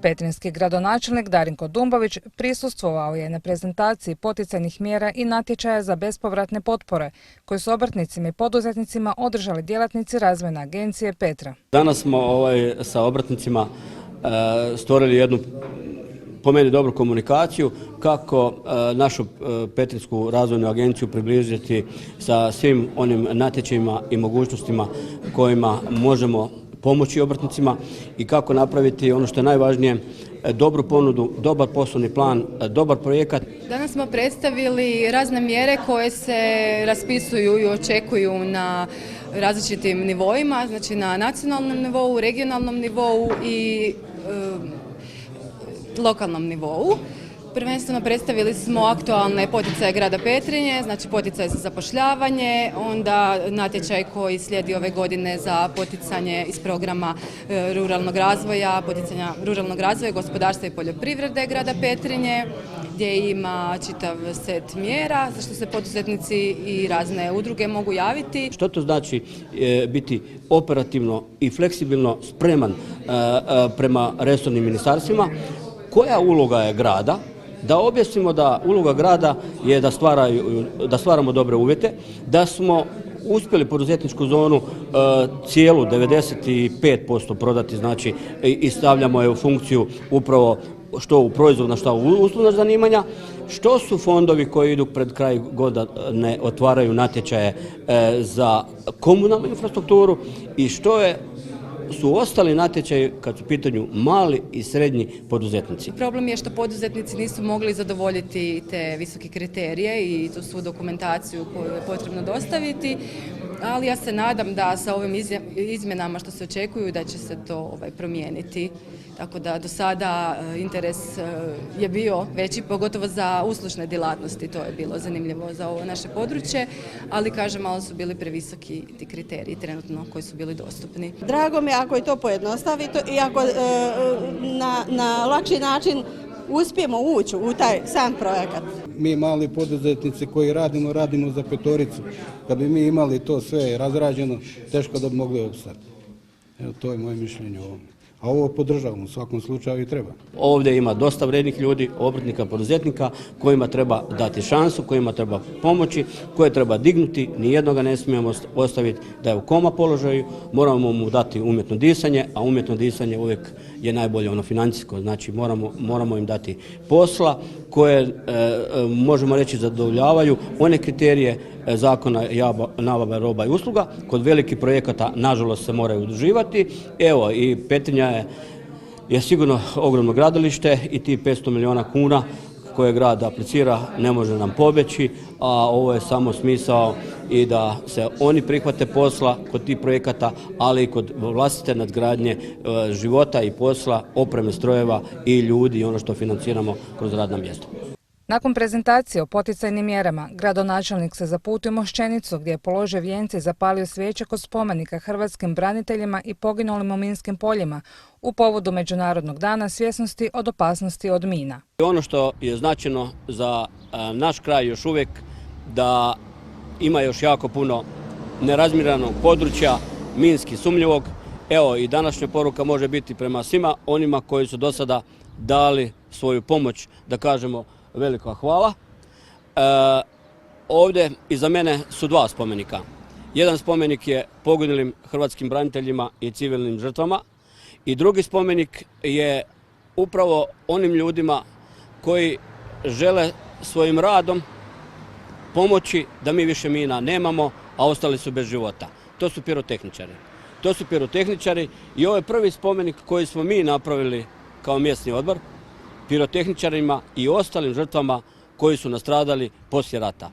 Petrinjski gradonačelnik Darinko Dumbović prisustvovao je na prezentaciji poticajnih mjera i natječaja za bespovratne potpore koje su obrtnicima i poduzetnicima održali djelatnici Razvojne agencije Petra. Danas smo sa obrtnicima stvorili jednu po meni dobru komunikaciju kako našu Petrinjsku razvojnu agenciju približiti sa svim onim natječajima i mogućnostima kojima možemo pomoći obrtnicima i kako napraviti ono što je najvažnije, dobru ponudu, dobar poslovni plan, dobar projekat. Danas smo predstavili razne mjere koje se raspisuju i očekuju na različitim nivoima, znači na nacionalnom nivou, regionalnom nivou i lokalnom nivou. Prvenstveno predstavili smo aktualne poticaje grada Petrinje, znači poticaj za zapošljavanje, onda natječaj koji slijedi ove godine za poticanje iz programa ruralnog razvoja, poticanja ruralnog razvoja, gospodarstva i poljoprivrede grada Petrinje, gdje ima čitav set mjera za što se poduzetnici i razne udruge mogu javiti. Što to znači biti operativno i fleksibilno spreman prema resornim ministarstvima? Koja uloga je grada? Da objasnimo da uloga grada je da stvaramo dobre uvjete, da smo uspjeli poduzetničku zonu cijelu 95% prodati, znači i stavljamo je u funkciju upravo što u proizvodna, što u uslužna zanimanja, što su fondovi koji idu pred kraj godine otvaraju natječaje za komunalnu infrastrukturu i što su ostali natječaji kad su u pitanju mali i srednji poduzetnici. Problem je što poduzetnici nisu mogli zadovoljiti te visoke kriterije i tu svu dokumentaciju koju je potrebno dostaviti, ali ja se nadam da sa ovim izmjenama što se očekuju da će se to promijeniti. Tako da do sada interes je bio veći, pogotovo za uslužne djelatnosti, to je bilo zanimljivo za ovo naše područje, ali kažem, malo su bili previsoki ti kriteriji trenutno koji su bili dostupni. Drago mi je ako je to pojednostavito i ako na lakši način uspijemo ući u taj sam projekat. Mi mali poduzetnici koji radimo za petoricu. Kad bi mi imali to sve razrađeno, teško da bi mogli opstati. Evo, to je moje mišljenje o ovom. A ovo podržavamo, u svakom slučaju i treba. Ovdje ima dosta vrijednih ljudi, obrtnika, poduzetnika, kojima treba dati šansu, kojima treba pomoći, koje treba dignuti, nijednoga ne smijemo ostaviti da je u koma položaju, moramo mu dati umjetno disanje, a umjetno disanje uvijek je najbolje ono financijsko, znači moramo im dati posla koje možemo reći zadovoljavaju one kriterije zakona nabave roba i usluga. Kod velikih projekata nažalost se moraju udruživati. Evo i Petrinja je sigurno ogromno gradilište i ti 500 milijuna kuna koje grad aplicira ne može nam pobjeći, a ovo je samo smisao i da se oni prihvate posla kod tih projekata, ali i kod vlastite nadgradnje života i posla, opreme, strojeva i ljudi i ono što financiramo kroz radna mjesta. Nakon prezentacije o poticajnim mjerama, gradonačelnik se zaputio u Mošćenicu gdje je položio vijence i zapalio svijeće kod spomenika hrvatskim braniteljima i poginulim u minskim poljima u povodu Međunarodnog dana svjesnosti od opasnosti od mina. Ono što je značajno za naš kraj još uvijek da ima još jako puno nerazminiranog područja, minski sumnjivog. Evo i današnja poruka može biti prema svima onima koji su do sada dali svoju pomoć, da kažemo velika hvala. Ovdje iza mene su dva spomenika. Jedan spomenik je poginulim hrvatskim braniteljima i civilnim žrtvama i drugi spomenik je upravo onim ljudima koji žele svojim radom pomoći da mi više mina nemamo, a ostali su bez života. To su pirotehničari. To su pirotehničari i ovo je prvi spomenik koji smo mi napravili kao mjesni odbor pirotehničarima i ostalim žrtvama koji su nastradali poslije rata.